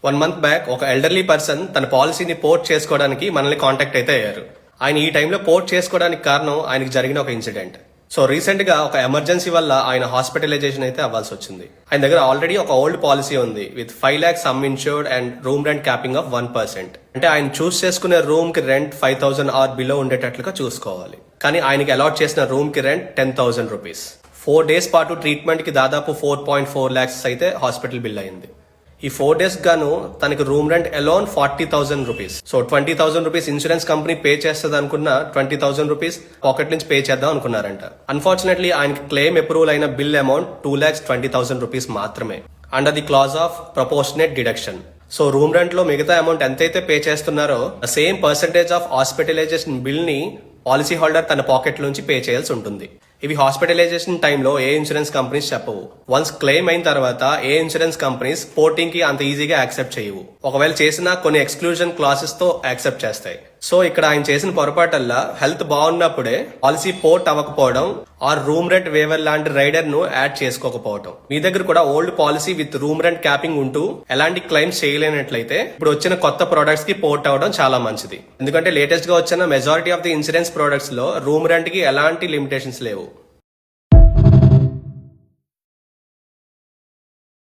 1 month back ఒక elderly person తన పాలసీని పోర్ట్ చేసుకోవడానికి మనల్ని కాంటాక్ట్ అయితే అయ్యారు. ఆయన ఈ టైంలో పోర్ట్ చేసుకోవడానికి కారణం ఆయనకి జరిగిన ఒక ఇన్సిడెంట్. సో రీసెంట్ గా ఒక ఎమర్జెన్సీ వల్ల ఆయన హాస్పిటలైజేషన్ అయితే అవ్వాల్సి వచ్చింది. ఆయన దగ్గర ఆల్రెడీ ఒక ఓల్డ్ పాలసీ ఉంది with 5 lakhs some insured and room rent capping of 1%. అంటే ఆయన చూస్ చేసుకునే రూమ్ కి రెంట్ 5,000 ఆర్ బిలో ఉండేటట్లుగా చూసుకోవాలి. కానీ ఆయనకి అలాట్ చేసిన రూమ్ కి రెంట్ 10,000 రూపీస్. 4 days పాటు ట్రీట్మెంట్ కి దాదాపు 4.4 lakhs అయితే హాస్పిటల్ బిల్ అయింది. ఈ 4 days గాను తనకి room rent alone 40,000 rupees. So 20,000 rupees insurance company pay చేస్తుంది అనుకున్న 20,000 రూపీస్ పాకెట్ నుంచి పే చేద్దాం అనుకున్నారంట. అన్ఫార్చునేట్లీ ఆయనకి క్లెయిమ్ అప్రూవల్ అయిన బిల్ అమౌంట్ 2,20,000 రూపీస్ మాత్రమే under the clause of proportionate deduction. So room rent లో మిగతా అమౌంట్ ఎంతైతే పే చేస్తున్నారో same percentage of hospitalisation bill ని పాలసీ హోల్డర్ తన పాకెట్ నుంచి పే చేయాల్సి ఉంటుంది. ఇవి హాస్పిటలైజేషన్ టైంలో ఏ ఇన్సూరెన్స్ కంపెనీస్ చెప్పవు. వన్స్ క్లెయిమ్ అయిన తర్వాత ఏ ఇన్సూరెన్స్ కంపెనీస్ పోర్టింగ్ కి అంత ఈజీగా యాక్సెప్ట్ చేయవు. ఒకవేళ చేసినా కొన్ని ఎక్స్క్లూజన్ క్లాసెస్ తో యాక్సెప్ట్ చేస్తాయి. సో ఇక్కడ ఆయన చేసిన పొరపాటల్లా హెల్త్ బాగున్నప్పుడే పాలసీ పోర్ట్ అవ్వకపోవడం ఆర్ రూమ్ రెంట్ వేవర్ లాంటి రైడర్ ను యాడ్ చేసుకోకపోవడం. మీ దగ్గర కూడా old policy with room rent capping ఉంటూ ఎలాంటి క్లెయిమ్స్ చేయలేనట్లయితే ఇప్పుడు వచ్చిన కొత్త ప్రొడక్ట్స్ కి పోర్ట్ అవ్వడం చాలా మంచిది. ఎందుకంటే లేటెస్ట్ గా వచ్చిన majority of the insurance products లో రూమ్ రెంట్ కి ఎలాంటి లిమిటేషన్స్ లేవు.